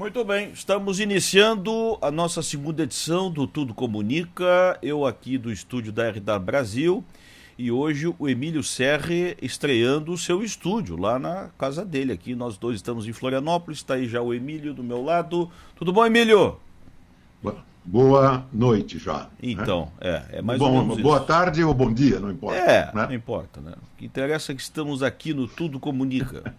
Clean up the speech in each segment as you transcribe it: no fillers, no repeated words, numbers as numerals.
Muito bem, estamos iniciando a nossa segunda edição do Tudo Comunica, eu aqui do estúdio da RW Brasil, e hoje o Emílio Serri estreando o seu estúdio lá na casa dele aqui. Nós dois estamos em Florianópolis, está aí já o Emílio do meu lado. Tudo bom, Emílio? Boa noite já. Então, é mais ou menos isso. Boa tarde ou bom dia, não importa. Não importa, né? O que interessa é que estamos aqui no Tudo Comunica.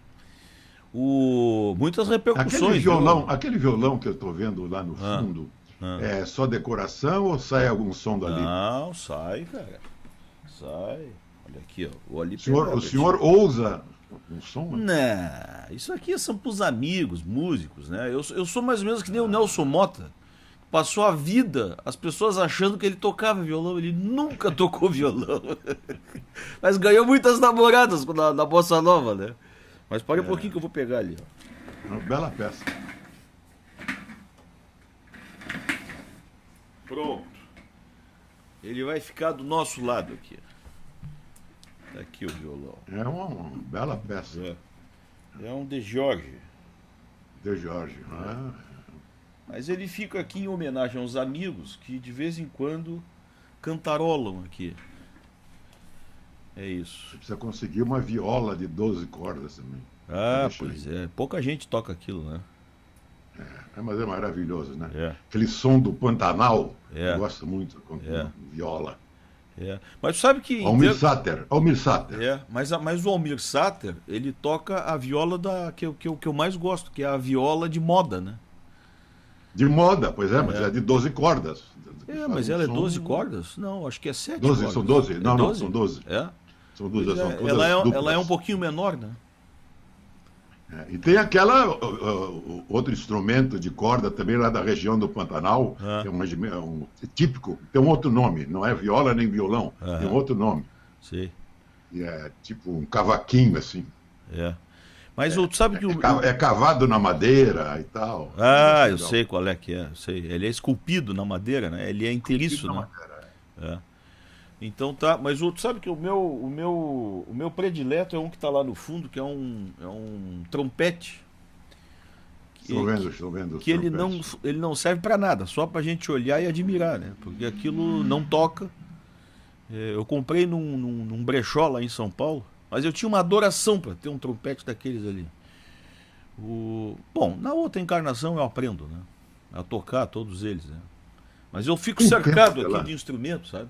Muitas repercussões. Aquele violão que eu estou vendo lá no fundo, é só decoração ou sai algum som dali? Não, sai, cara. Sai. Olha aqui, ó. O senhor ousa um som? Não, isso aqui são para os amigos, músicos, né? Eu sou mais ou menos que nem o Nelson Mota. Passou a vida as pessoas achando que ele tocava violão. Ele nunca tocou violão. Mas ganhou muitas namoradas na Bossa Nova, né? Mas pare um pouquinho que eu vou pegar ali. Ó. Uma bela peça. Pronto. Ele vai ficar do nosso lado aqui. Tá aqui o violão. É uma bela peça. É um De Jorge. De Jorge. Mas ele fica aqui em homenagem aos amigos que de vez em quando cantarolam aqui. É isso. Você precisa conseguir uma viola de 12 cordas também. Pois é. Pouca gente toca aquilo, né? Mas é maravilhoso, né? É. Aquele som do Pantanal, eu gosto muito quando viola. Mas sabe que... Almir Sater. Mas o Almir Sater, ele toca a viola que eu mais gosto, que é a viola de moda, né? De moda, pois é, mas é de 12 cordas. Mas ela é 12 cordas? Não, acho que é 7 12, cordas. são 12? Não, 12? são 12. São 12, são todas ela é um pouquinho menor, né? E tem outro instrumento de corda também lá da região do Pantanal, que é típico, tem um outro nome, não é viola nem violão, tem um outro nome. Sim. E é tipo um cavaquinho, assim. Mas sabe que é cavado na madeira e tal. Eu sei qual é que é. Sei. Ele é esculpido na madeira, né? Ele é inteiriço, né? Então tá, mas sabe que o meu predileto é um que está lá no fundo, que é um trompete. Estou vendo. Que ele não serve para nada, só para a gente olhar e admirar, né? Porque aquilo não toca. Eu comprei num brechó lá em São Paulo, mas eu tinha uma adoração para ter um trompete daqueles ali. Bom, na outra encarnação eu aprendo, né? A tocar todos eles, né? Mas eu fico cercado aqui de instrumentos, sabe?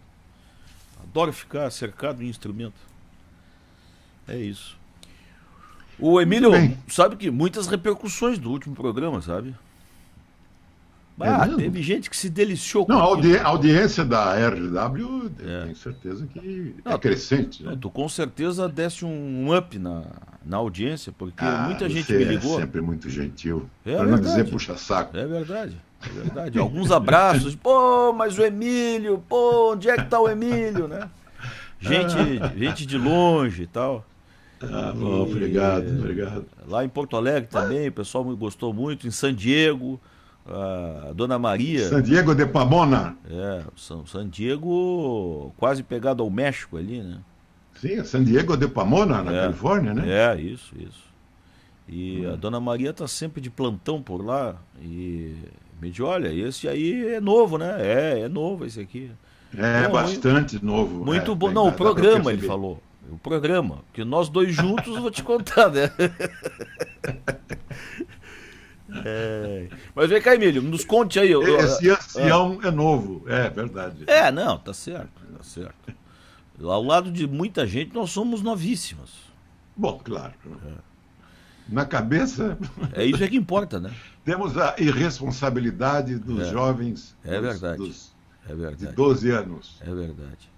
Adoro ficar cercado de instrumento. É isso. O Emílio, sabe que muitas repercussões do último programa, sabe? Teve gente que se deliciou com a audiência da RW, tenho certeza que é crescente. Né? Tu com certeza desse um up na audiência, porque muita gente me ligou. É sempre muito gentil, para não dizer puxa-saco. É verdade. Alguns abraços, mas o Emílio, onde é que tá o Emílio, né? Gente de longe e tal. Obrigado. Lá em Porto Alegre também, o pessoal gostou muito, em San Diego, a Dona Maria. San Diego de Pomona. San Diego quase pegado ao México ali, né? Sim, San Diego de Pomona, na Califórnia, né? Isso. E a Dona Maria tá sempre de plantão por lá e me diz, olha, esse aí é novo, né? É novo esse aqui. Bastante novo. Muito bom. Não, o programa, ele falou. O programa, porque nós dois juntos eu vou te contar, né? Mas vem cá, Emílio, nos conte aí. Esse ancião é novo, é verdade. Não, tá certo. Ao lado de muita gente, nós somos novíssimos. Bom, claro. Na cabeça... É isso que importa, né? Temos a irresponsabilidade dos jovens de 12 anos. É verdade.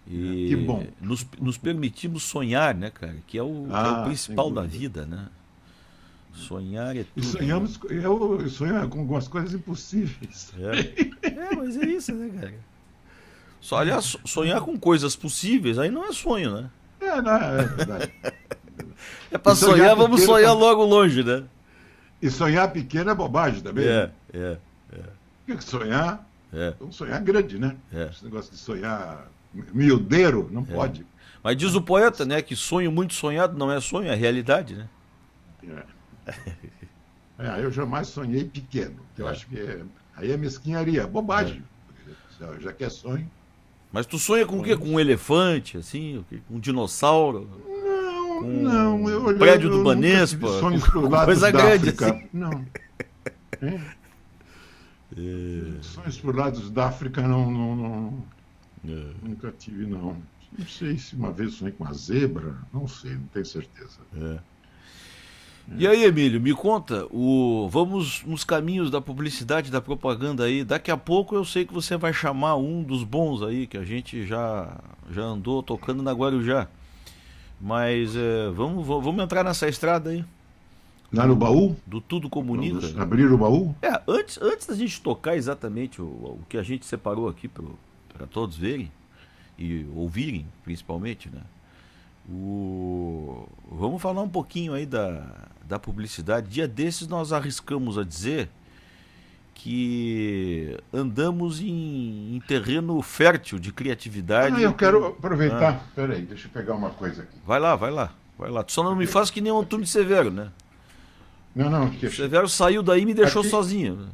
E que bom. Nos permitimos sonhar, né, cara? Que é o principal da vida, né? Sonhar é tudo. Eu sonho com algumas coisas impossíveis. Mas é isso, né, cara? Só, aliás, sonhar com coisas possíveis, aí não é sonho, né? É verdade. É pra sonhar, vamos sonhar logo longe, né? E sonhar pequeno é bobagem também. Tem que sonhar. Vamos sonhar grande, né? Esse negócio de sonhar miudeiro, não pode. Mas diz o poeta, né, que sonho muito sonhado não é sonho, é realidade, né? Eu jamais sonhei pequeno. Eu acho que aí é mesquinharia, bobagem. Já que é sonho. Mas tu sonha com o quê? Com um elefante, assim? Com um dinossauro? Não, eu prédio do Banespa? Sonhos pro lado coisa da grande, África. assim. Não. Sonhos por lados da África nunca tive, não. Não sei se uma vez sonhei com uma zebra, não sei, não tenho certeza. E aí, Emílio, me conta, vamos nos caminhos da publicidade, da propaganda aí. Daqui a pouco eu sei que você vai chamar um dos bons aí, que a gente já andou tocando na Guarujá. Mas vamos entrar nessa estrada aí. Lá no baú? Do Tudo Comunica. Vamos abrir o baú? Antes da gente tocar exatamente o que a gente separou aqui para todos verem e ouvirem, principalmente, né? Vamos falar um pouquinho aí da publicidade. Dia desses nós arriscamos a dizer que andamos em terreno fértil de criatividade. Eu quero aproveitar. Peraí, deixa eu pegar uma coisa aqui. Vai lá. Tu só não me faz que nem o Antônio Severo, né? Não. O Severo saiu daí e me deixou aqui, sozinho.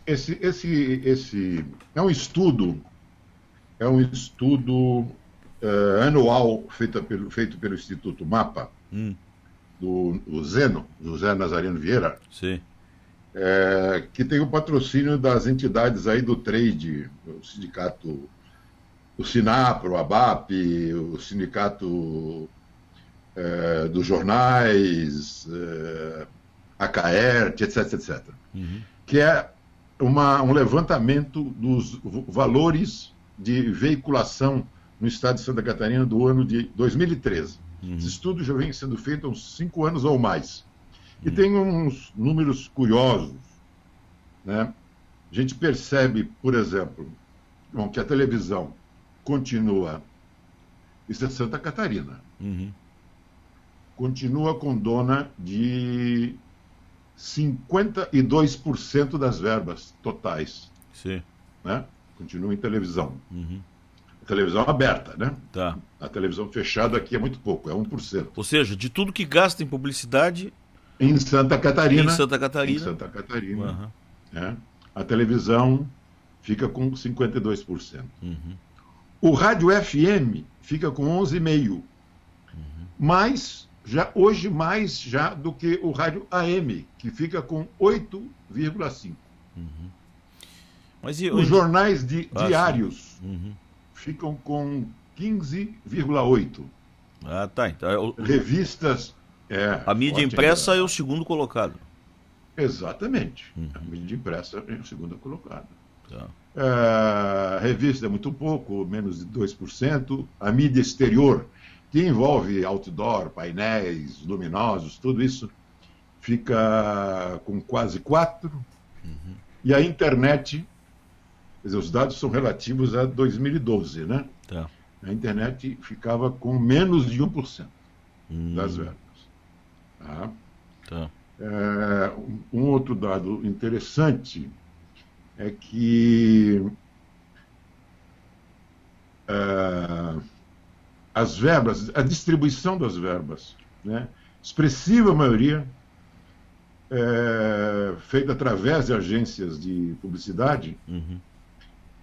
Esse é um estudo. Anual feito pelo Instituto MAPA, do Zé Nazareno Vieira, sim. Que tem o patrocínio das entidades aí do trade, o sindicato, o Sinapro, o ABAP, o sindicato dos jornais, a CAERT, etc. Que é um levantamento dos valores de veiculação no estado de Santa Catarina do ano de 2013. Esse estudo já vem sendo feito há uns 5 anos ou mais. E tem uns números curiosos, né? A gente percebe, por exemplo, que a televisão continua, isso é Santa Catarina, continua com dona de 52% das verbas totais. Sim. Né? Continua em televisão. Televisão aberta, né? Tá. A televisão fechada aqui é muito pouco, é 1%. Ou seja, de tudo que gasta em publicidade... Em Santa Catarina. A televisão fica com 52%. O rádio FM fica com 11,5%. Mas, hoje, mais já do que o rádio AM, que fica com 8,5%. Os jornais diários ficam com 15,8%. Tá. Então, revistas... a mídia impressa é o segundo colocado. Exatamente. A mídia impressa é o segundo colocado. Tá. Revista é muito pouco, menos de 2%. A mídia exterior, que envolve outdoor, painéis, luminosos, tudo isso, fica com quase 4%. E a internet, quer dizer, os dados são relativos a 2012, né? Tá. A internet ficava com menos de 1% das verbas. Tá. Um outro dado interessante é que as verbas, a distribuição das verbas, né, expressiva maioria, feita através de agências de publicidade,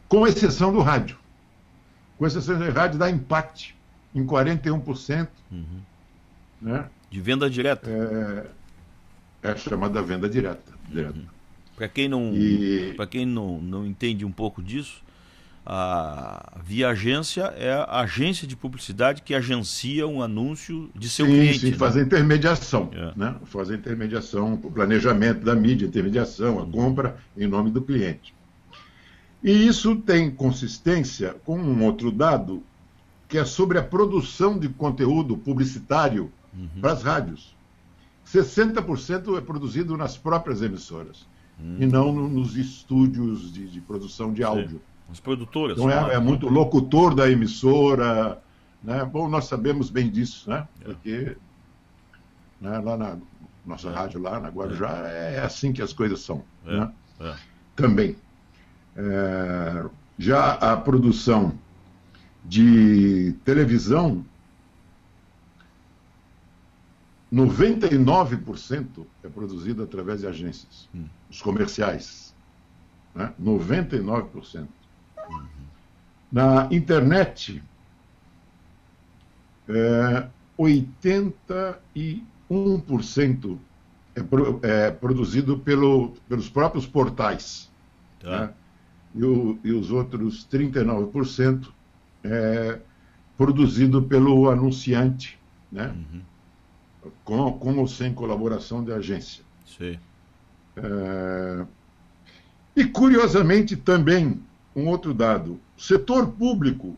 com exceção do rádio. Com exceção do rádio, dá empate em 41%. Né? De venda direta. É chamada venda direta. Para quem não entende um pouco disso, a Via Agência é a agência de publicidade que agencia um anúncio de seu cliente. Sim, né? Faz a intermediação. Né? Faz a intermediação, o planejamento da mídia, a intermediação, a compra em nome do cliente. E isso tem consistência com um outro dado, que é sobre a produção de conteúdo publicitário para as rádios. 60% é produzido nas próprias emissoras, e não nos estúdios de produção de áudio. As produtoras. Então é muito locutor da emissora, né? Bom, nós sabemos bem disso, né? Porque lá na nossa rádio, lá na Guarujá, é assim que as coisas são. Né? Também. Já a produção de televisão 99% é produzido através de agências, os comerciais. Né? 99%. Na internet, 81% é produzido pelos próprios portais. Tá. Né? E os outros 39% é produzido pelo anunciante, né? Com ou sem colaboração de agência. Sim. E, curiosamente, também, um outro dado, o setor público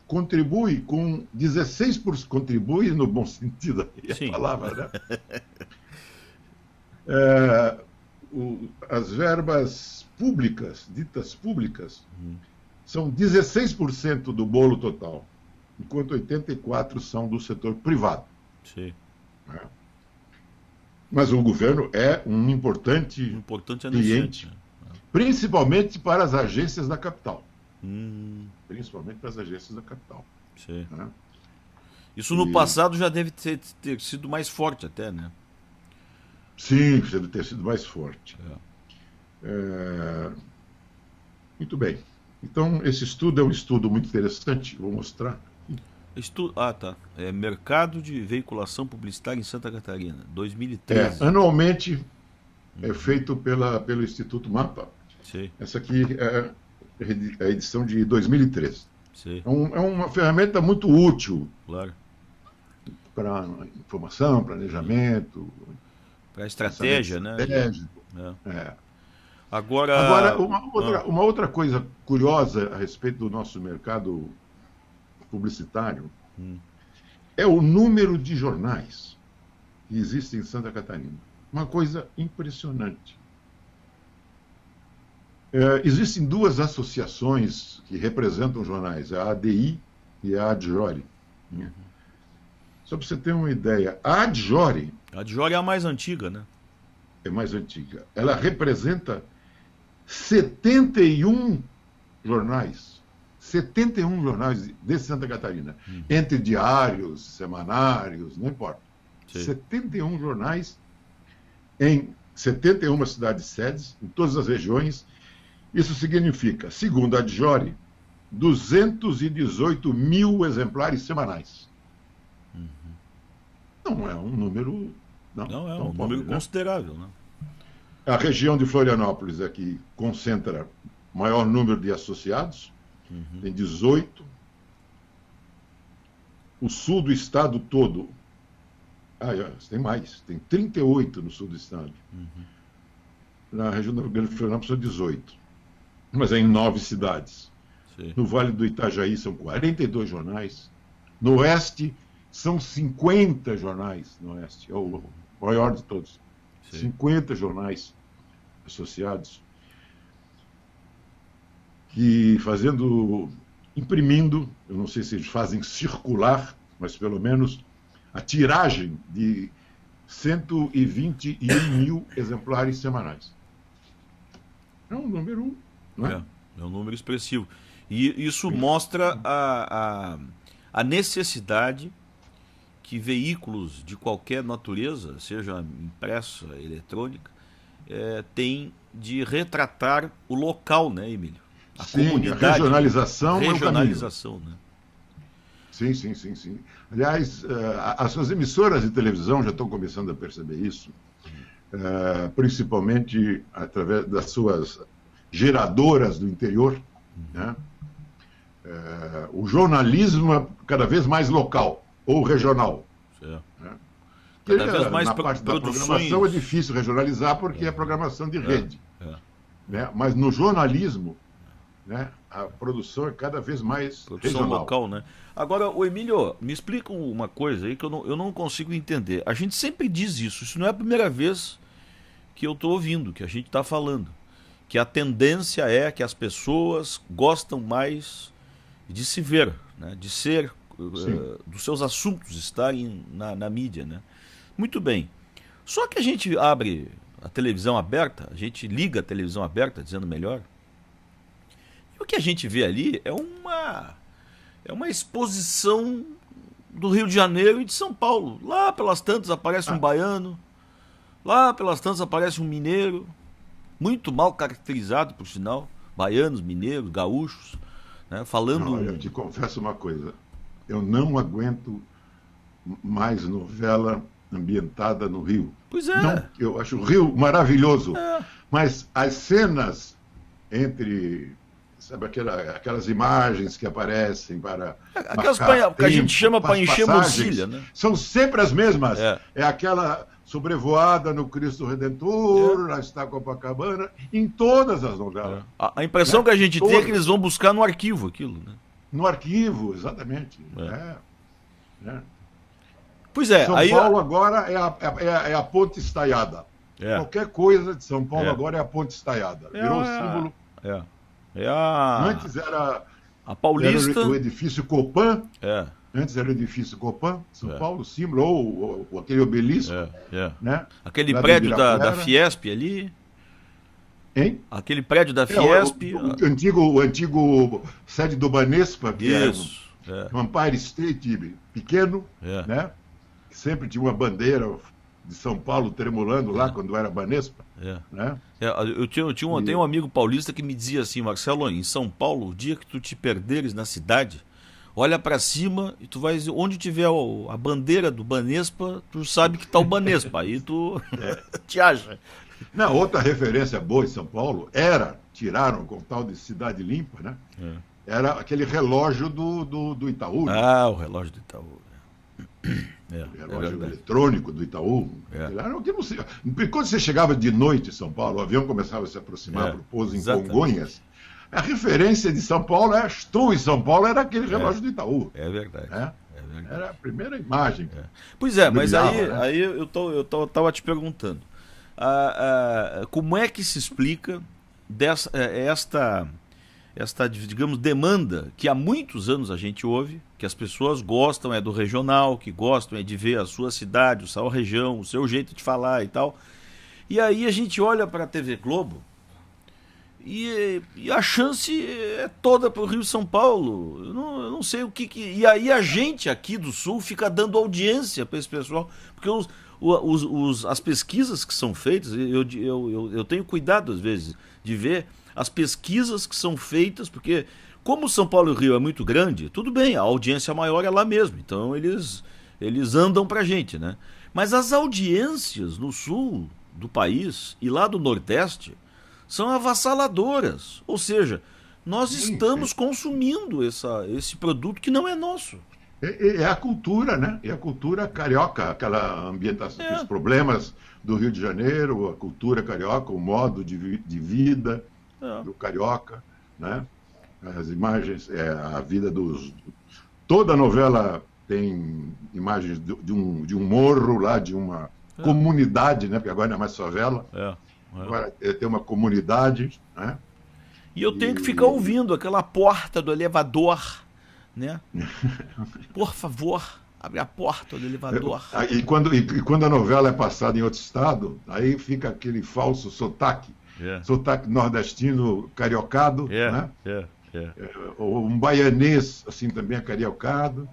contribui com 16%, contribui no bom sentido aí Sim. a palavra, né? As verbas públicas, ditas públicas, são 16% do bolo total, enquanto 84% são do setor privado. Sim. Mas o governo é um importante cliente, né? principalmente para as agências da capital. Principalmente para as agências da capital. Sim. Né? Isso no passado já deve ter sido mais forte até, né? Sim, deve ter sido mais forte. Muito bem. Então, esse estudo é um estudo muito interessante, vou mostrar. Tá. É Mercado de Veiculação Publicitária em Santa Catarina, 2013. Anualmente é feito pelo Instituto Mapa. Sim. Essa aqui é a edição de 2013. Sim. É uma ferramenta muito útil. Claro. Para informação, planejamento. Para estratégia, né? Agora, uma outra coisa curiosa a respeito do nosso mercado publicitário é o número de jornais que existem em Santa Catarina. Uma coisa impressionante. Existem duas associações que representam jornais, a ADI e a Adjori. Só para você ter uma ideia, a Adjori... A Adjori é a mais antiga, né? É mais antiga. Ela representa 71 jornais. 71 jornais de Santa Catarina. Entre diários, semanários, não importa. Sim. 71 jornais em 71 cidades-sedes, em todas as regiões. Isso significa, segundo a Adjori, 218 mil exemplares semanais. Não é um número... Não é um número considerável, né? A região de Florianópolis é que concentra o maior número de associados, tem 18. O sul do estado todo, tem mais, tem 38 no sul do estado. Na região do Rio Grande de Florianópolis são 18, mas é em 9 cidades. Sim. No Vale do Itajaí são 42 jornais, no oeste são 50 jornais, no oeste, é o maior de todos. Sim. 50 jornais associados que imprimindo, eu não sei se eles fazem circular, mas pelo menos a tiragem de 121 mil exemplares semanais. É um número, não é? É um número expressivo. E isso mostra a necessidade que veículos de qualquer natureza, seja impressa, eletrônica, têm de retratar o local, né, Emílio? A comunidade. A regionalização é o caminho. Né? Sim. Aliás, as suas emissoras de televisão já estão começando a perceber isso, principalmente através das suas geradoras do interior. Né? O jornalismo é cada vez mais local ou regional. Certo. Né? Cada vez mais na parte da programação é difícil regionalizar porque é programação de rede. Né? Mas no jornalismo, né, a produção é cada vez mais produção regional. Local, né? Agora, o Emílio, me explica uma coisa aí que eu não consigo entender. A gente sempre diz isso não é a primeira vez que eu estou ouvindo, que a gente está falando. Que a tendência é que as pessoas gostam mais de se ver, né? De ser, dos seus assuntos estarem na mídia, né? Muito bem. Só que a gente abre a televisão aberta, a gente liga a televisão aberta, dizendo melhor, e o que a gente vê ali é uma exposição do Rio de Janeiro e de São Paulo. Lá pelas tantas aparece um baiano, lá pelas tantas aparece um mineiro, muito mal caracterizado, por sinal, baianos, mineiros, gaúchos, né, falando... Não, eu te confesso uma coisa, eu não aguento mais novela ambientada no Rio. Pois é. Não, eu acho o Rio maravilhoso, mas as cenas entre... Sabe, aquelas imagens que aparecem para... Aquelas que a gente chama para encher morcilha, né? São sempre as mesmas. É aquela sobrevoada no Cristo Redentor, lá está Copacabana, em todas as novelas. A impressão que a gente tem é que eles vão buscar no arquivo aquilo, né? No arquivo, exatamente. Pois é. São Paulo agora é a ponte estaiada. Qualquer coisa de São Paulo agora é a ponte estaiada. Virou símbolo... Antes era a Paulista, era o edifício Copan. Antes era o edifício Copan, São Paulo, símbolo, ou aquele obelisco. Né? Aquele prédio da Fiesp ali. Hein? Aquele prédio da Fiesp. O antigo sede do Banespa, que era um Empire State pequeno, né? Que sempre tinha uma bandeira de São Paulo tremulando lá quando era Banespa. Né? Eu tenho um amigo paulista que me dizia assim: Marcelo, em São Paulo, o dia que tu te perderes na cidade, olha para cima e tu vai, onde tiver a bandeira do Banespa, tu sabe que tá o Banespa, aí tu te acha. Não, outra referência boa em São Paulo tiraram com o tal de Cidade Limpa, né? Era aquele relógio do Itaú. Né? O relógio do Itaú. Relógio eletrônico do Itaú. Quando você chegava de noite em São Paulo, o avião começava a se aproximar para o pouso em Congonhas, a referência de São Paulo, estou em São Paulo, era aquele relógio do Itaú. É verdade. Era a primeira imagem. Pois é, mas aí eu estava te perguntando, como é que se explica esta, digamos, demanda que há muitos anos a gente ouve, que as pessoas gostam do regional, que gostam de ver a sua cidade, a sua região, o seu jeito de falar e tal. E aí a gente olha para a TV Globo e a chance é toda para o Rio e São Paulo. Eu não sei o que... E aí a gente aqui do Sul fica dando audiência para esse pessoal, porque as pesquisas que são feitas, eu tenho cuidado às vezes de ver as pesquisas que são feitas, porque como São Paulo e o Rio é muito grande, tudo bem, a audiência maior é lá mesmo, então eles andam pra gente, né? Mas as audiências no sul do país e lá do Nordeste são avassaladoras, ou seja, nós estamos consumindo esse produto que não é nosso. É a cultura, né? É a cultura carioca, aquela ambientação, os problemas do Rio de Janeiro, a cultura carioca, o modo de vida do carioca, né? As imagens, a vida dos... Toda novela tem imagens de um morro lá, de uma comunidade, né? Porque agora não é mais favela. Agora tem uma comunidade, né? E eu tenho que ficar ouvindo aquela porta do elevador, né? Por favor, abre a porta do elevador. E quando a novela é passada em outro estado, aí fica aquele falso sotaque. Sotaque nordestino cariocado, né? Ou um baianês, assim, também é cariocado.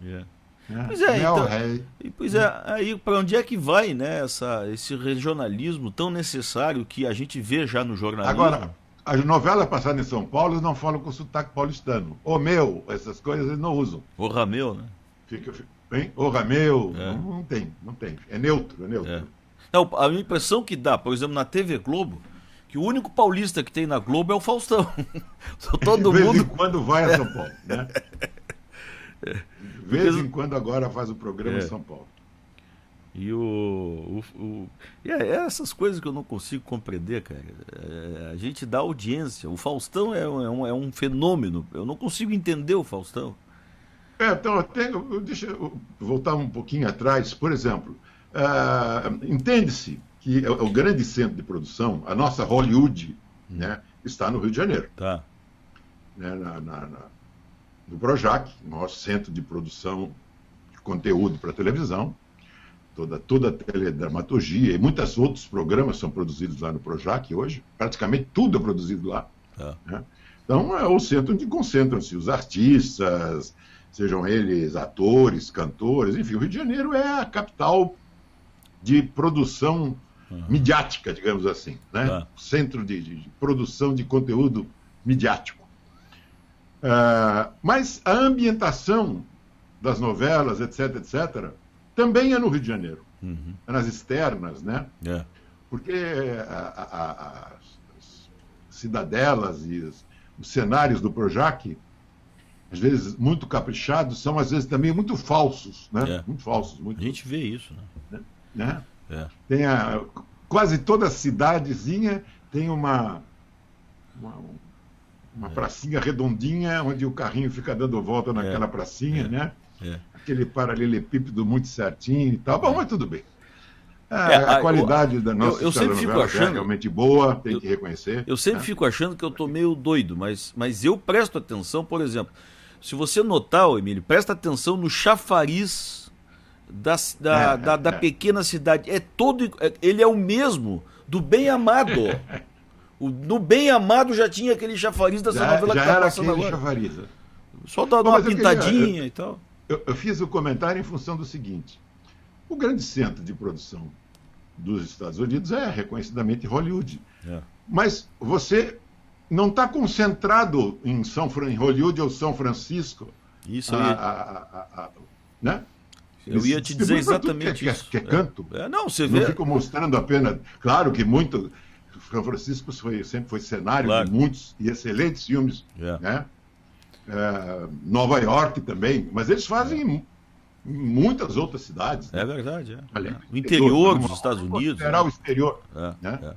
Pois aí para onde é que vai, né, esse regionalismo tão necessário que a gente vê já no jornalismo? Agora, as novelas passadas em São Paulo, eles não falam com sotaque paulistano. Ô meu, essas coisas eles não usam. O Rameu, né? Ô Rameu, não tem. É neutro. Não, a minha impressão que dá, por exemplo, na TV Globo, que o único paulista que tem na Globo é o Faustão. De vez em quando vai a São Paulo, né? De vez em quando agora faz o programa em São Paulo. E essas coisas que eu não consigo compreender, cara. A gente dá audiência. O Faustão é um fenômeno. Eu não consigo entender o Faustão. Então, deixa eu voltar um pouquinho atrás. Por exemplo, entende-se que o grande centro de produção, a nossa Hollywood, né, está no Rio de Janeiro. Tá. Né, no Projac, nosso centro de produção de conteúdo para televisão. Toda a teledramaturgia e muitos outros programas são produzidos lá no Projac hoje. Praticamente tudo é produzido lá. Né? Então, é o centro onde concentram-se os artistas, sejam eles atores, cantores, enfim, o Rio de Janeiro é a capital de produção midiática, digamos assim, né? Centro de produção de conteúdo midiático. Mas a ambientação das novelas, etc., também é no Rio de Janeiro, é nas externas, né? Porque as cidadelas e os cenários do Projac, às vezes muito caprichados, são às vezes também muito falsos, né? Muito falsos. Muito... A gente vê isso, né? Tem quase toda cidadezinha tem uma pracinha redondinha, onde o carrinho fica dando volta naquela pracinha, né? Aquele paralelepípedo muito certinho e tal. Bom, mas tudo bem. A qualidade da nossa telenovela é realmente boa, tem que reconhecer. Eu sempre fico achando que eu tô meio doido, mas eu presto atenção, por exemplo, se você notar, Emílio, presta atenção no chafariz da pequena cidade. Ele é o mesmo do Bem Amado. No Bem Amado já tinha aquele chafariz dessa novela que está passando agora. Chafariz. Só dar uma pintadinha e tal. Eu fiz o comentário em função do seguinte: o grande centro de produção dos Estados Unidos é reconhecidamente Hollywood. Mas você não está concentrado em Hollywood ou São Francisco. Isso né? Eu ia te dizer exatamente isso. Que é canto. Não, você vê. Não fico mostrando apenas. Claro que muito. São Francisco sempre foi cenário de muitos e excelentes filmes. Né? Nova York também. Mas eles fazem muitas outras cidades. É verdade. O interior dos Estados Unidos. O exterior. Né?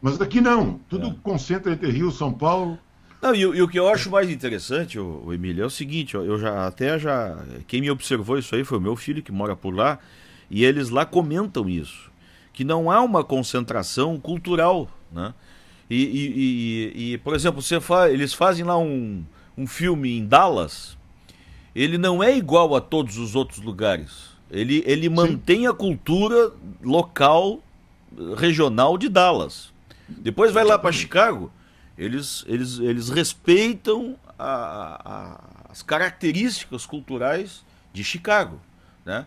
Mas daqui não. Tudo concentra entre Rio e São Paulo. Não, e o que eu acho mais interessante, o Emílio, é o seguinte: quem me observou isso aí foi o meu filho, que mora por lá, e eles lá comentam isso, que não há uma concentração cultural, né? E por exemplo, eles fazem lá um filme em Dallas, ele não é igual a todos os outros lugares. Ele mantém a cultura local, regional de Dallas. Depois vai lá para Chicago, eles respeitam as características culturais de Chicago, né?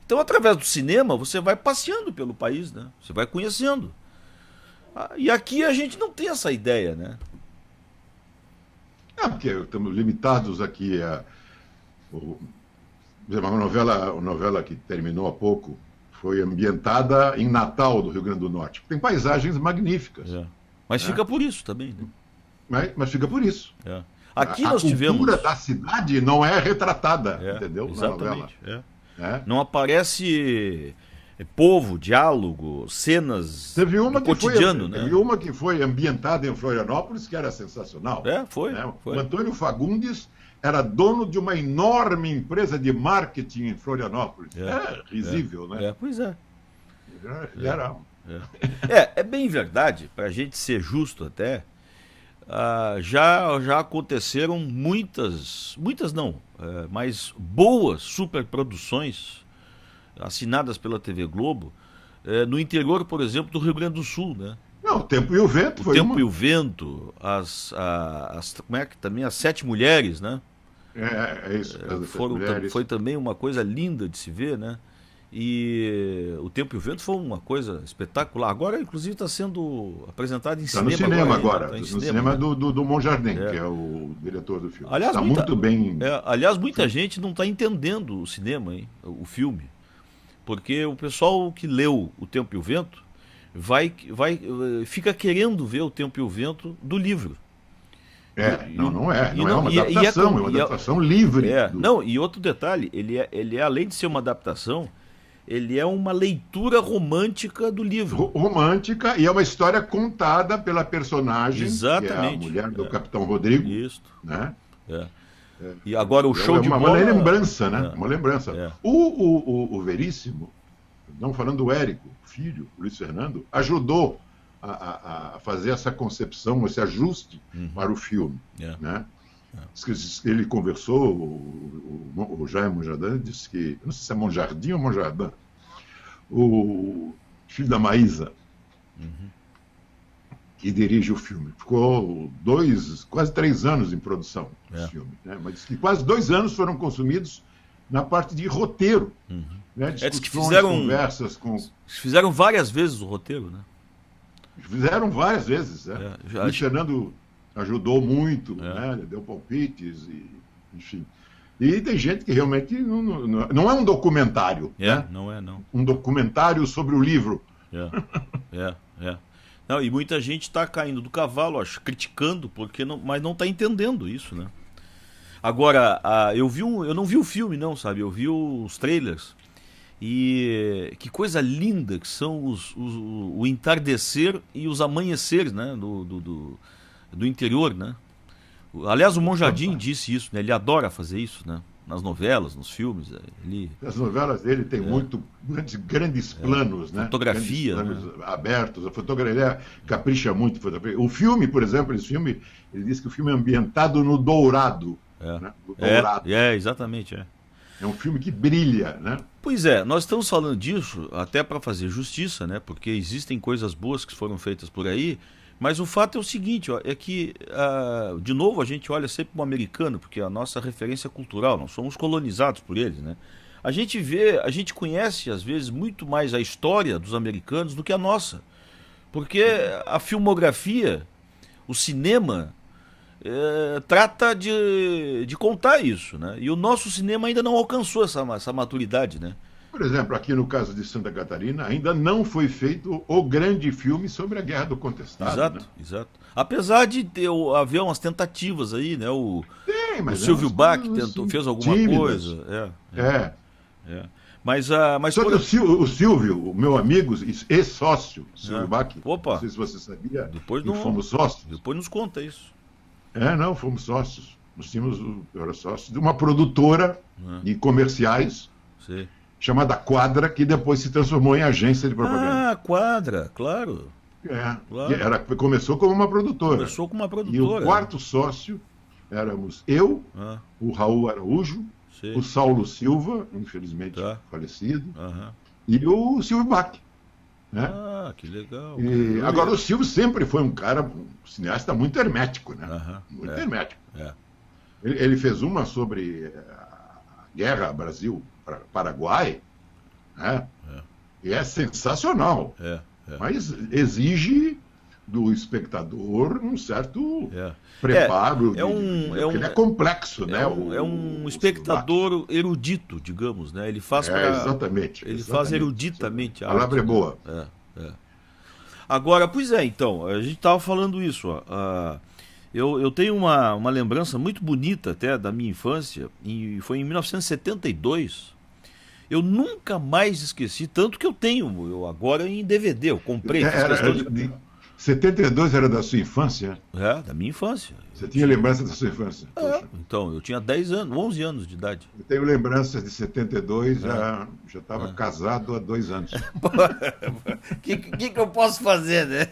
Então, através do cinema, você vai passeando pelo país, né? Você vai conhecendo. E aqui a gente não tem essa ideia, né? Porque estamos limitados aqui uma novela que terminou há pouco foi ambientada em Natal, do Rio Grande do Norte. Tem paisagens magníficas. Mas fica por isso também, né? Mas fica por isso. Aqui nós tivemos... A cultura da cidade não é retratada, entendeu? Exatamente. Não aparece povo, diálogo, cenas do cotidiano, né? Teve uma que foi ambientada em Florianópolis, que era sensacional. Foi. O Antônio Fagundes era dono de uma enorme empresa de marketing em Florianópolis. Risível, né? Pois é. Era. É bem verdade, para a gente ser justo até, já aconteceram muitas não, mas boas superproduções assinadas pela TV Globo, no interior, por exemplo, do Rio Grande do Sul, né? Não, O Tempo e o Vento foi e o Vento, como é que também as Sete Mulheres, né? Isso. Foi também uma coisa linda de se ver, né? E O Tempo e o Vento foi uma coisa espetacular. Agora, inclusive, está sendo apresentado em cinema. Está no cinema agora. Tá no cinema, né? do Monjardim, que é o diretor do filme. Aliás, está muito bem. Aliás, muita gente não está entendendo o cinema, hein? O filme. Porque o pessoal que leu O Tempo e o Vento fica querendo ver O Tempo e o Vento do livro. Não é uma adaptação, é uma adaptação livre. Não, e outro detalhe, ele é, além de ser uma adaptação, ele é uma leitura romântica do livro. Romântica, e é uma história contada pela personagem, exatamente, que é a mulher do Capitão Rodrigo. Isso. Né? E agora o show de bola... Uma lembrança, né? Uma lembrança. O Veríssimo, não falando do Érico, filho, Luiz Fernando, ajudou a fazer essa concepção, esse ajuste para o filme. Né? Ele conversou, o Jaime Monjardim disse que, não sei se é Monjardim ou Monjardim, o filho da Maísa, que dirige o filme. Ficou quase 3 anos em produção esse filme, né? Mas diz que quase 2 anos foram consumidos na parte de roteiro, né? Discussões, conversas com... Fizeram várias vezes o roteiro, né? Fizeram várias vezes, né? O Fernando ajudou muito, né? Deu palpites, enfim. E tem gente que realmente não é um documentário. Né? Não é, não. Um documentário sobre o livro. Não, e muita gente está caindo do cavalo, acho, criticando, mas não está entendendo isso, né? Agora, eu não vi o filme, não, sabe? Eu vi os trailers. E que coisa linda que são o entardecer e os amanheceres, né? Do interior, né? Aliás, o Monjardim disse isso, né? Ele adora fazer isso, né? Nas novelas, nos filmes. As novelas dele tem muito grandes planos, né? Fotografia, grandes planos abertos. A fotografia, ele capricha muito. O filme, por exemplo, ele diz que o filme é ambientado no Dourado. Né? No Dourado. Exatamente. É um filme que brilha, né? Pois é, nós estamos falando disso até para fazer justiça, né? Porque existem coisas boas que foram feitas por aí. Mas o fato é o seguinte, é que, de novo, a gente olha sempre para o americano, porque é a nossa referência cultural, nós somos colonizados por eles, né? A gente conhece, às vezes, muito mais a história dos americanos do que a nossa. Porque a filmografia, o cinema, trata de contar isso, né? E o nosso cinema ainda não alcançou essa maturidade, né? Por exemplo, aqui no caso de Santa Catarina, ainda não foi feito o grande filme sobre a Guerra do Contestado. Exato. Apesar de haver umas tentativas aí, né? O Silvio Bach fez alguma coisa. Mas só que o Silvio, o meu amigo, ex-sócio, Silvio Bach, opa, não sei se você sabia, depois fomos sócios. Depois nos conta isso. Fomos sócios. Eu era sócio de uma produtora de comerciais. Sim. Chamada Quadra, que depois se transformou em agência de propaganda. Quadra, claro. Claro. Começou como uma produtora. E o quarto sócio éramos eu, o Raul Araújo, o Saulo Silva, infelizmente falecido, e o Silvio Bach. Né? Que legal. Agora, o Silvio sempre foi um cineasta muito hermético, né? Muito hermético. Ele fez uma sobre a guerra Brasil-Paraguai, né? E é sensacional. Mas exige do espectador um certo preparo. Ele é complexo, né? É um espectador erudito, digamos, né? Ele faz exatamente. Ele faz eruditamente a palavra arte. É boa. Agora, pois então, a gente estava falando isso. Eu tenho uma lembrança muito bonita até da minha infância, e foi em 1972. Eu nunca mais esqueci, tanto que eu tenho agora em DVD, eu comprei. 72 era da sua infância? Da minha infância. Você tinha lembrança da sua infância? Então, eu tinha 10 anos, 11 anos de idade. Eu tenho lembranças de 72, já estava casado há 2 anos. O que eu posso fazer, né?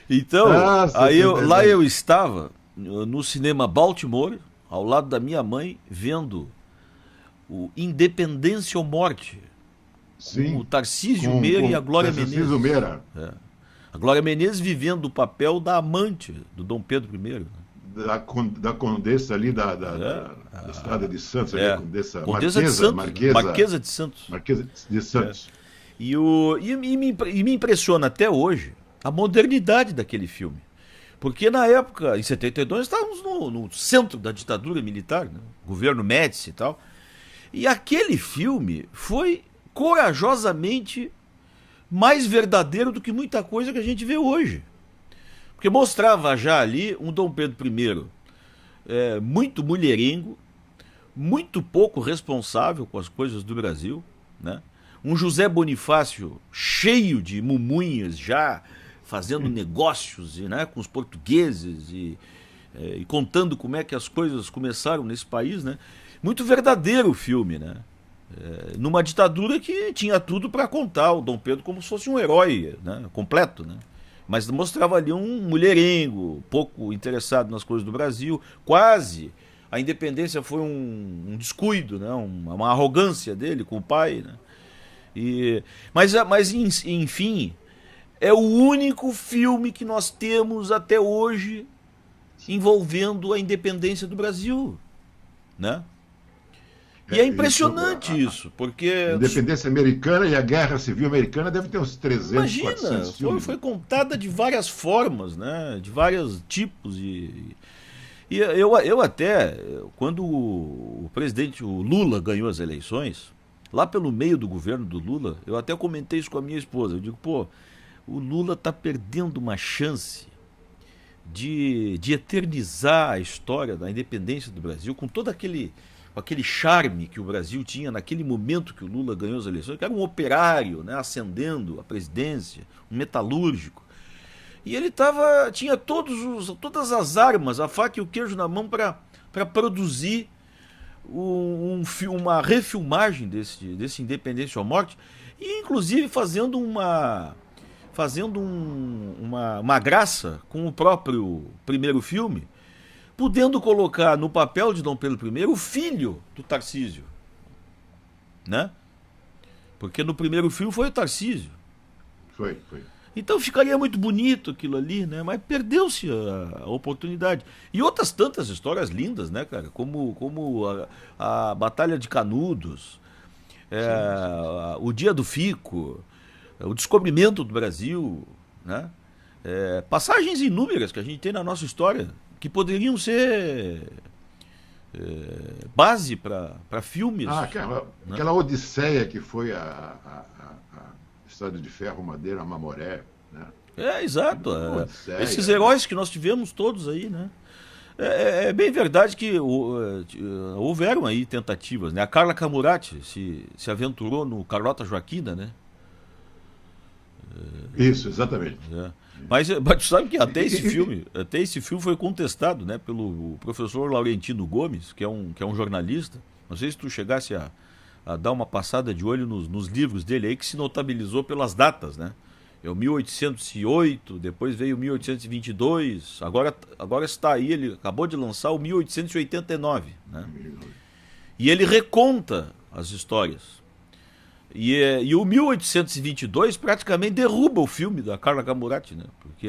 Então, lá eu estava, no cinema Baltimore, ao lado da minha mãe, vendo o Independência ou Morte. Sim, com o Tarcísio Meira e a Glória Menezes. A Glória Menezes vivendo o papel da amante do Dom Pedro I. Da condessa ali da Estrada de Santos, Condessa de Santos. Marquesa de Santos. Marquesa de Santos. E me impressiona até hoje a modernidade daquele filme. Porque na época, em 72, estávamos no centro da ditadura militar, né? Governo Médici e tal. E aquele filme foi corajosamente mais verdadeiro do que muita coisa que a gente vê hoje. Porque mostrava já ali um Dom Pedro I muito mulherengo, muito pouco responsável com as coisas do Brasil, né? Um José Bonifácio cheio de mumunhas já, fazendo negócios né, com os portugueses e contando como é que as coisas começaram nesse país, né? Muito verdadeiro o filme, né? Numa ditadura que tinha tudo para contar o Dom Pedro como se fosse um herói, né, completo, né? Mas mostrava ali um mulherengo, pouco interessado nas coisas do Brasil, quase. A independência foi um descuido, né? Uma arrogância dele com o pai, né? Mas enfim, É o único filme que nós temos até hoje envolvendo a independência do Brasil, né? E é impressionante isso, porque... A independência americana e a Guerra Civil Americana deve ter uns 300, 400 filmes. Foi contada de várias formas, né? De vários tipos. E eu até, quando o presidente, o Lula, ganhou as eleições, lá pelo meio do governo do Lula, eu até comentei isso com a minha esposa. Eu digo, pô, o Lula está perdendo uma chance de eternizar a história da independência do Brasil com todo aquele charme que o Brasil tinha naquele momento que o Lula ganhou as eleições, que era um operário, né, ascendendo a presidência, um metalúrgico. E ele tinha todas as armas, a faca e o queijo na mão para produzir uma refilmagem desse Independência ou Morte, e inclusive fazendo uma graça com o próprio primeiro filme, podendo colocar no papel de Dom Pedro I o filho do Tarcísio, né? Porque no primeiro filme foi o Tarcísio. Foi. Então ficaria muito bonito aquilo ali, né? Mas perdeu-se a oportunidade. E outras tantas histórias lindas, né, cara? Como a Batalha de Canudos, o Dia do Fico, o descobrimento do Brasil, né? Passagens inúmeras que a gente tem na nossa história, que poderiam ser base para filmes. Aquela odisseia que foi a Estrada de Ferro, Madeira, Mamoré, né? Exato. Esses heróis que nós tivemos todos aí, né? É bem verdade que houveram aí tentativas, né? A Carla Camurati se aventurou no Carlota Joaquina, né? Isso, exatamente. Mas tu sabe que até esse filme foi contestado, né, pelo professor Laurentino Gomes, que é um jornalista. Não sei se tu chegasse a dar uma passada de olho nos livros dele aí, que se notabilizou pelas datas, né? É o 1808, depois veio o 1822, agora está aí, ele acabou de lançar o 1889, né? E ele reconta as histórias. E o 1822 praticamente derruba o filme da Carla Camurati, né? Porque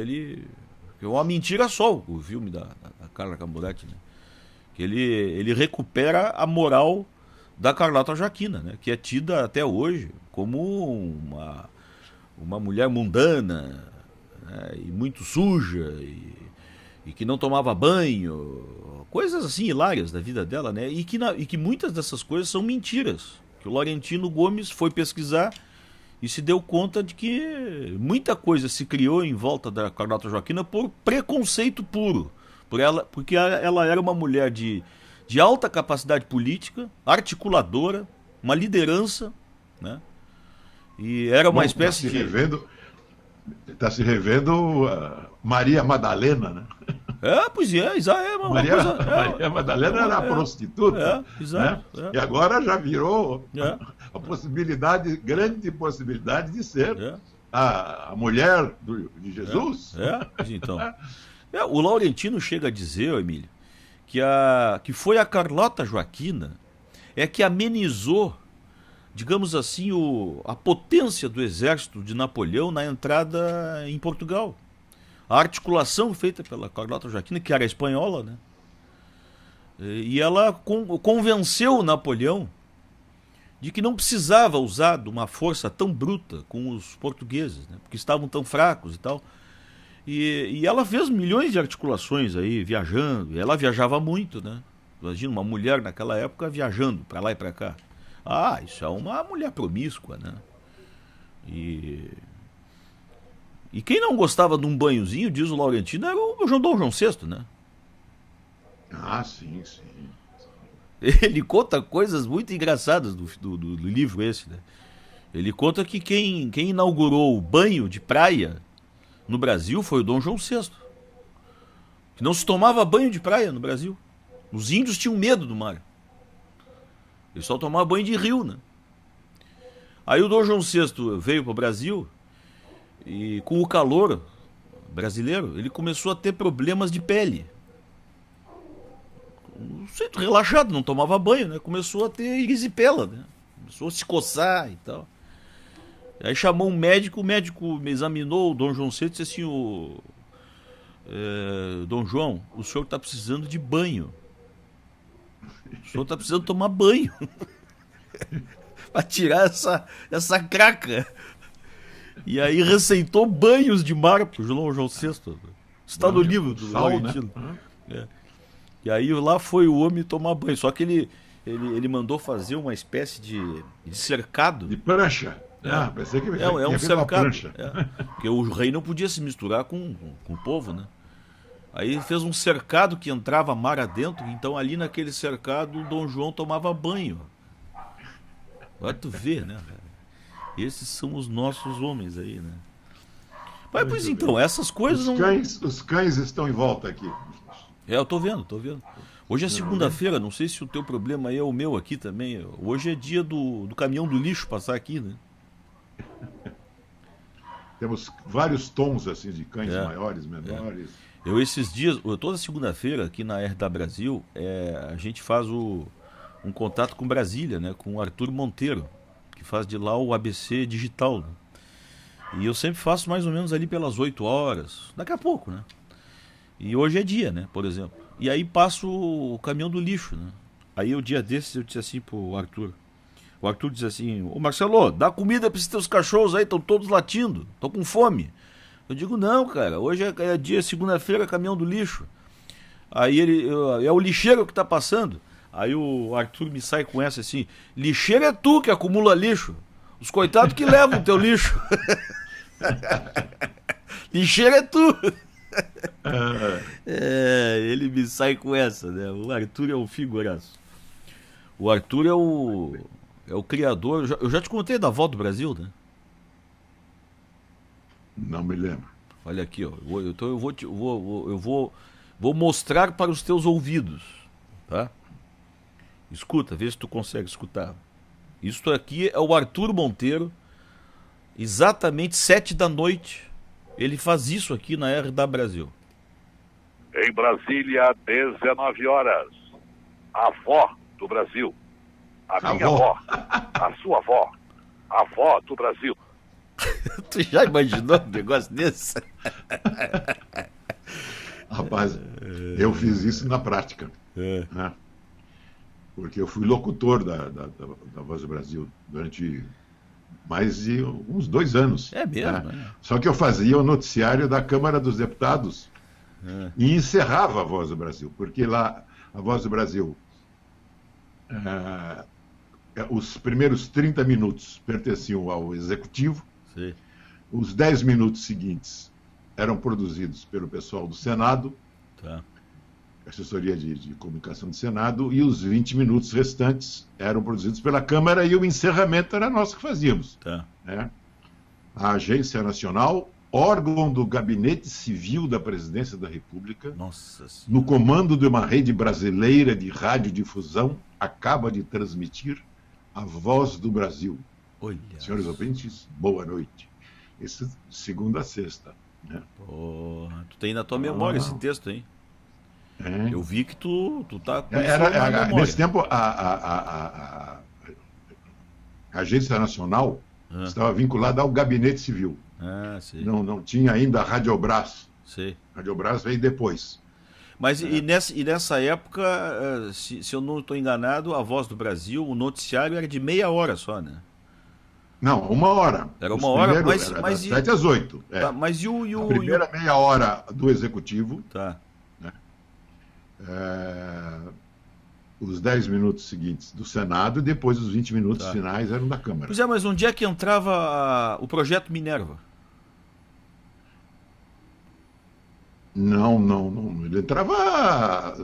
é uma mentira só, o filme da Carla Camurati, né? Que ele recupera a moral da Carlota Joaquina, né? Que é tida até hoje como uma mulher mundana, né? E muito suja, e que não tomava banho, coisas assim hilárias da vida dela, né? E que muitas dessas coisas são mentiras. O Laurentino Gomes foi pesquisar e se deu conta de que muita coisa se criou em volta da Carlota Joaquina por preconceito puro, porque ela era uma mulher de alta capacidade política, articuladora, uma liderança, né? E era uma espécie de... Está se revendo Maria Madalena, né? Pois é uma Maria, coisa... Maria Madalena era prostituta, exato, né? E agora já virou a grande possibilidade de ser a mulher de Jesus. Então. O Laurentino chega a dizer, Emílio, que foi a Carlota Joaquina que amenizou, digamos assim, a potência do exército de Napoleão na entrada em Portugal. A articulação feita pela Carlota Joaquina, que era espanhola, né? E ela convenceu o Napoleão de que não precisava usar de uma força tão bruta com os portugueses, né? Porque estavam tão fracos e tal. E ela fez milhões de articulações aí, viajando. E ela viajava muito, né? Imagina uma mulher naquela época viajando para lá e para cá. Isso é uma mulher promíscua, né? E quem não gostava de um banhozinho, diz o Laurentino, era o Dom João VI, né? Sim. Ele conta coisas muito engraçadas do livro esse, né? Ele conta que quem inaugurou o banho de praia no Brasil foi o Dom João VI. Que não se tomava banho de praia no Brasil. Os índios tinham medo do mar. Eles só tomavam banho de rio, né? Aí o Dom João VI veio para o Brasil e com o calor brasileiro, ele começou a ter problemas de pele. Relaxado, não tomava banho, né? Começou a ter erisipela, né? Começou a se coçar e tal. Aí chamou um médico, o médico me examinou, o Dom João C disse assim, Dom João, o senhor está precisando de banho. O senhor está precisando tomar banho. Para tirar essa craca. E aí receitou banhos de mar pro Dom João VI. Está no livro do Laurentino. Né? E aí lá foi o homem tomar banho. Só que ele mandou fazer uma espécie de cercado. De prancha. Pensei que é um cercado. Porque o rei não podia se misturar com o povo, né? Aí ele fez um cercado que entrava mar adentro. Então ali naquele cercado o Dom João tomava banho. Vai tu ver, né, cara? Esses são os nossos homens aí, né? Mas, pois então, essas coisas Os cães estão em volta aqui. Eu tô vendo. Hoje é segunda-feira, não sei se o teu problema aí é o meu aqui também. Hoje é dia do caminhão do lixo passar aqui, né? Temos vários tons assim de cães maiores, menores. Eu esses dias, toda segunda-feira aqui na RDA Brasil, a gente faz um contato com Brasília, né? Com o Arthur Monteiro, que faz de lá o ABC Digital. Né? E eu sempre faço mais ou menos ali pelas 8 horas, daqui a pouco, né? E hoje é dia, né? Por exemplo. E aí passo o caminhão do lixo, né? Aí o dia desses eu disse assim pro Arthur. O Arthur diz assim, ô Marcelo, dá comida para esses teus cachorros aí, estão todos latindo, estão com fome. Eu digo, não, cara, hoje é dia, segunda-feira, caminhão do lixo. Aí é o lixeiro que tá passando. Aí o Arthur me sai com essa assim, lixeiro é tu que acumula lixo. Os coitados que levam o teu lixo. Lixeiro é tu. Ele me sai com essa, né? O Arthur é um figuraço. O Arthur é o criador. Eu já te contei da Avó do Brasil, né? Não me lembro. Olha aqui, ó. Então eu vou mostrar para os teus ouvidos, tá? Escuta, vê se tu consegue escutar. Isto aqui é o Arthur Monteiro, exatamente 7 da noite. Ele faz isso aqui na RDA Brasil. Em Brasília, 19 horas. A avó do Brasil. A minha avó. A sua avó. A avó do Brasil. Tu já imaginou um negócio desse? Rapaz, eu fiz isso na prática. Né? Porque eu fui locutor da Voz do Brasil durante mais de uns 2 anos. É mesmo? Né? Só que eu fazia o noticiário da Câmara dos Deputados e encerrava a Voz do Brasil, porque lá a Voz do Brasil, os primeiros 30 minutos pertenciam ao Executivo. Sim. Os 10 minutos seguintes eram produzidos pelo pessoal do Senado, assessoria de comunicação do Senado, e os 20 minutos restantes eram produzidos pela Câmara e o encerramento era nós que fazíamos. Né? A Agência Nacional, órgão do Gabinete Civil da Presidência da República, no comando de uma rede brasileira de radiodifusão, acaba de transmitir a Voz do Brasil. Olha. Senhores ouvintes, boa noite. Isso segunda a sexta. Né? Porra, tu tem na tua memória esse texto, hein? Eu vi que tu tá com nesse tempo, a Agência Nacional estava vinculada ao Gabinete Civil. Não tinha ainda a Radiobras. A Radiobras veio depois. Mas e nessa época, se eu não estou enganado, a Voz do Brasil, o noticiário era de meia hora só, né? Não, 1 hora. Era 1 hora, mas das 7 às 8. Tá, mas a primeira meia hora do Executivo. Tá. Né? Os 10 minutos seguintes do Senado e depois os 20 minutos finais eram da Câmara. Pois é, mas onde é que entrava o projeto Minerva? Não. Ele entrava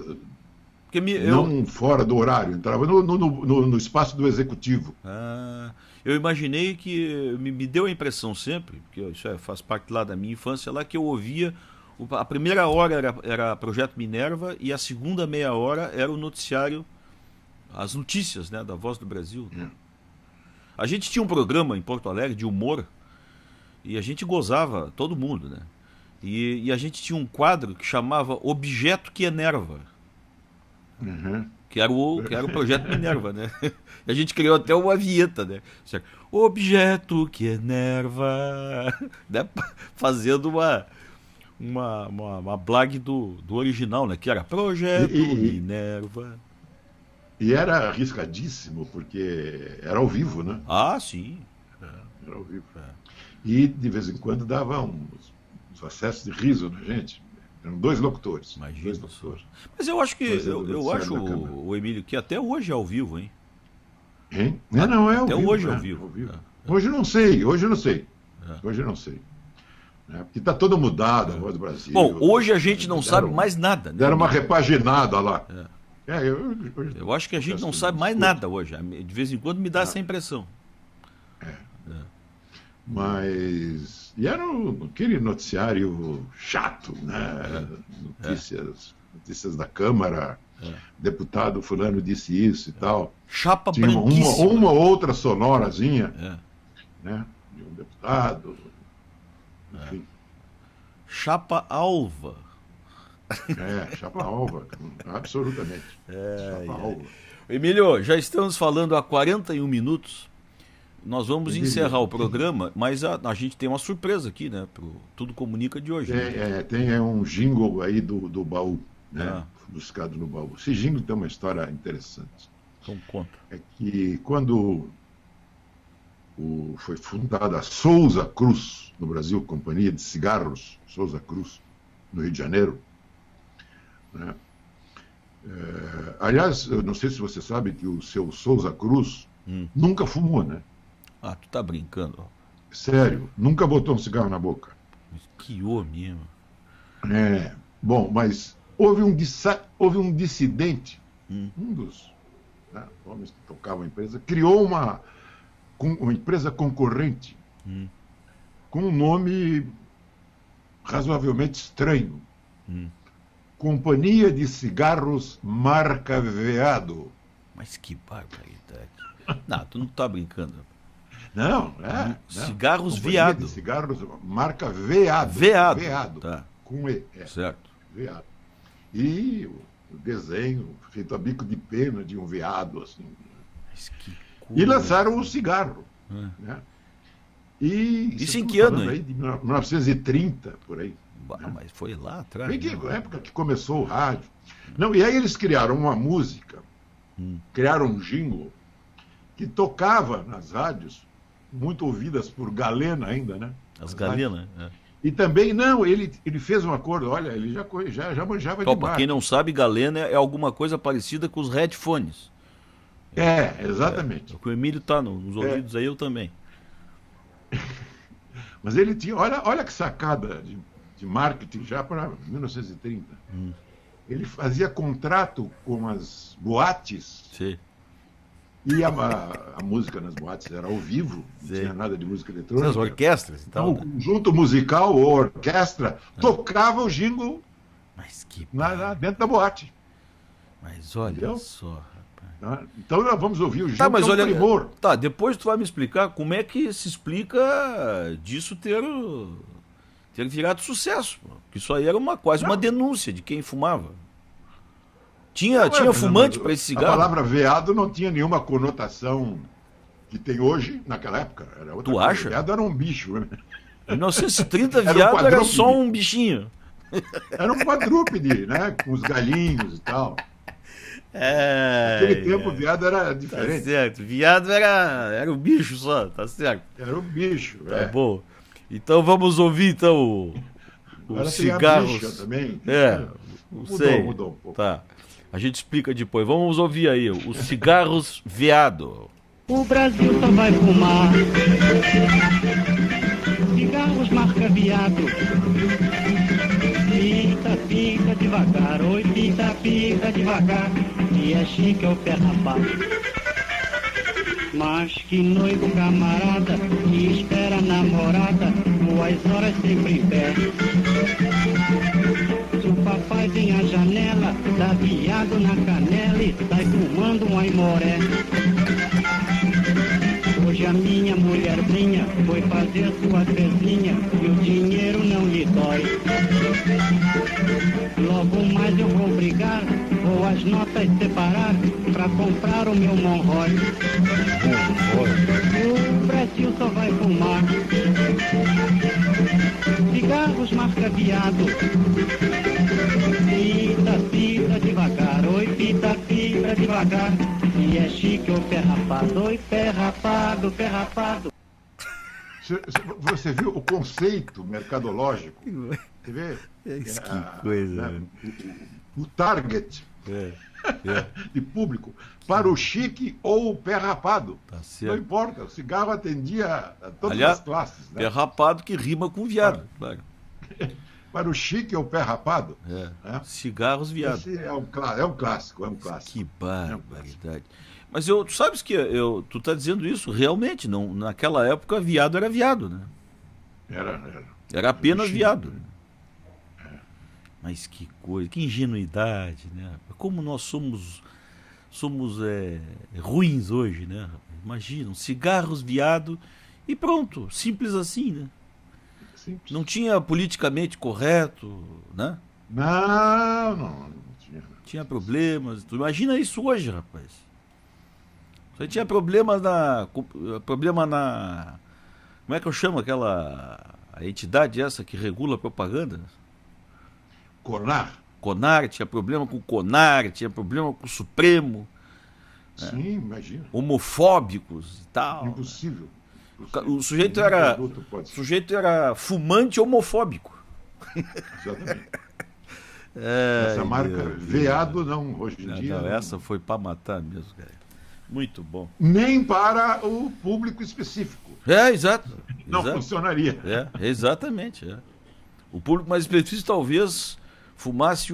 não fora do horário, entrava no espaço do Executivo. Eu imaginei que me deu a impressão sempre, porque isso faz parte lá da minha infância, lá que eu ouvia, a primeira hora era Projeto Minerva e a segunda meia hora era o noticiário, as notícias, né, da Voz do Brasil. A gente tinha um programa em Porto Alegre de humor e a gente gozava, todo mundo, né? E a gente tinha um quadro que chamava Objeto que Enerva. Que era o Projeto Minerva, né? E a gente criou até uma vinheta, né? Objeto que enerva, né? Fazendo uma blag do original, né? Que era Projeto Minerva. E era arriscadíssimo, porque era ao vivo, né? Ah, sim. Era ao vivo. E de vez em quando dava uns acessos de riso na gente. Eram 2 locutores. Imagina. 2 locutores. Mas eu acho que eu acho, o Emílio, que até hoje é ao vivo, hein? Hein? Não, é ao até vivo. Hoje é ao vivo. Hoje não sei. Hoje não sei. Porque está todo mudado a voz do Brasil. Bom, hoje a gente não sabe mais nada. Né? Deram uma repaginada lá. Eu acho que a gente não sabe mais nada hoje. De vez em quando me dá essa impressão. Mas... E era aquele noticiário chato, né? Notícias da Câmara, deputado fulano disse isso e tal. Chapa tinha branquíssima. uma outra sonorazinha, né? De um deputado. Enfim. Chapa alva. Chapa alva, absolutamente. Chapa alva. Emílio, já estamos falando há 41 minutos. Nós vamos encerrar o programa, mas a gente tem uma surpresa aqui, né? Pro Tudo Comunica de hoje. Tem um jingle aí do baú, né? Buscado no baú. Esse jingle tem uma história interessante. Então conta. É que quando foi fundada a Souza Cruz no Brasil, Companhia de Cigarros Souza Cruz, no Rio de Janeiro, né? Aliás, eu não sei se você sabe que o seu Souza Cruz nunca fumou, né? Ah, tu tá brincando. Sério, nunca botou um cigarro na boca. Que homem, bom, mas houve um dissidente, um dos homens que tocavam a empresa, criou uma empresa concorrente com um nome razoavelmente estranho. Companhia de Cigarros Marca Veado. Mas que barbaridade. Não, tu não tá brincando. Não. Cigarros Companhia Veado. De cigarros Marca Veado. Veado. Tá. Com E. Certo. Veado. E o desenho feito a bico de pena de um veado, assim. Mas que coisa. E lançaram o cigarro. Né? Isso em que ano? Aí de 1930, por aí. Mas foi lá atrás. Bem que época que começou o rádio. Não, e aí eles criaram uma música, criaram um jingle, que tocava nas rádios, muito ouvidas por Galena ainda, né? As Galena, E também, ele fez um acordo, olha, ele já manjava de Para quem não sabe, Galena é alguma coisa parecida com os headphones. Exatamente. O Emílio tá nos ouvidos aí, eu também. Mas ele tinha, olha que sacada de marketing já para 1930. Ele fazia contrato com as boates. Sim. E a música nas boates era ao vivo, não tinha nada de música eletrônica. As orquestras e tal. O conjunto musical ou orquestra tocava o jingle dentro da boate. Mas olha Entendeu? só, rapaz. Então nós vamos ouvir o jingle, mas olha, primor. Tá, depois tu vai me explicar como é que se explica disso ter virado sucesso. Porque isso aí era quase uma denúncia de quem fumava. Tinha fumante para esse cigarro? A palavra veado não tinha nenhuma conotação que tem hoje, naquela época. Era outra coisa. Acha? Veado era um bicho. Né? Em 1930, viado era só um bichinho. Era um quadrúpede, né? Com os galinhos e tal. Naquele tempo, viado era diferente. Tá certo. Viado era um bicho só, tá certo. Era um bicho. Tá bom. Então vamos ouvir o cigarros. Também. Mudou um pouco. Tá. A gente explica depois. Vamos ouvir aí os cigarros veado. O Brasil só vai fumar cigarros marca veado. Pita devagar, oi, pita devagar. E é chique é o pé rapaz. Mas que noivo camarada que espera a namorada, 2 horas sempre em pé. Se o papai vem à janela, dá viado na canela e sai fumando um aimoré. Hoje a minha mulherzinha foi fazer sua fezinha e o dinheiro não lhe dói. Logo mais eu vou brigar Vou as notas separar pra comprar o meu Monroy. O Brasil só vai fumar cigarros marca viado. Fita, fita devagar, oi, fita, fita devagar. Se é chique ou pé rapado, oi, pé rapado, pé rapado. Você viu o conceito mercadológico? Você vê? Que coisa. Né? O target de público para o chique ou o pé rapado. Tá certo. Não importa, o cigarro atendia a todas Aliás, as classes. Né? Pé rapado que rima com viado. Claro. Para o chique ou o pé rapado. Né? Cigarros viado. Esse é um clássico, é um clássico. Que barbaridade. Mas tu sabes que tu tá dizendo isso, realmente, não, naquela época viado era viado, né? Era apenas viado. Mas que coisa, que ingenuidade, né? Como nós somos ruins hoje, né? Imagina, cigarros, viado e pronto, simples assim, né? Simples. Não tinha politicamente correto, né? Não tinha. Tinha problemas. Tu imagina isso hoje, rapaz. Você tinha problema na... Como é que eu chamo a entidade essa que regula a propaganda? Conar, tinha problema com o Conar, tinha problema com o Supremo. Sim, imagina. Homofóbicos e tal. Impossível. O sujeito era fumante homofóbico. Exatamente. Essa marca veado não, hoje em dia. Não, essa foi para matar mesmo, cara. Muito bom. Nem para o público específico. Exato. Não funcionaria. Exatamente. O público mais específico talvez fumasse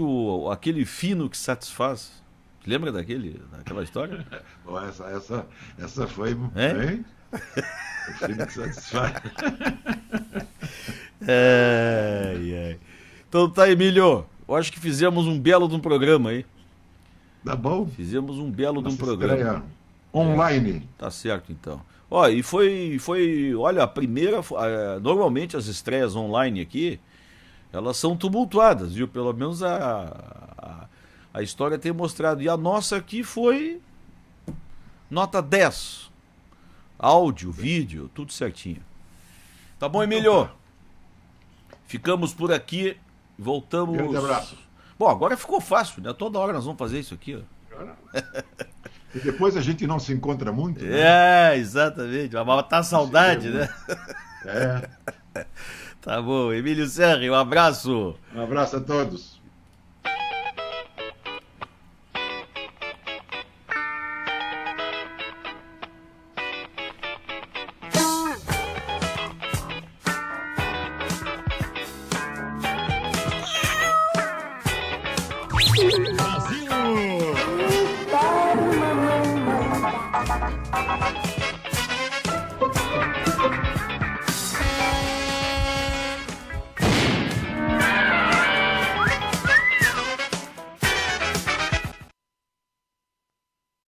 aquele fino que satisfaz. Lembra daquela história? Essa foi bem. O fino que satisfaz. Então tá, Emílio. Eu acho que fizemos um belo de um programa aí. Tá bom. Fizemos um belo de um programa. Online. Tá certo, então. E foi, olha, a primeira, normalmente as estreias online aqui, elas são tumultuadas, viu? Pelo menos a história tem mostrado. E a nossa aqui foi nota 10. Áudio, vídeo, tudo certinho. Tá bom, Emílio? Ficamos por aqui, voltamos... Grande abraço. Bom, agora ficou fácil, né? Toda hora nós vamos fazer isso aqui, ó. E depois a gente não se encontra muito, né? Exatamente. Vai matar a saudade, né? Tá bom. Emílio Serri, um abraço. Um abraço a todos.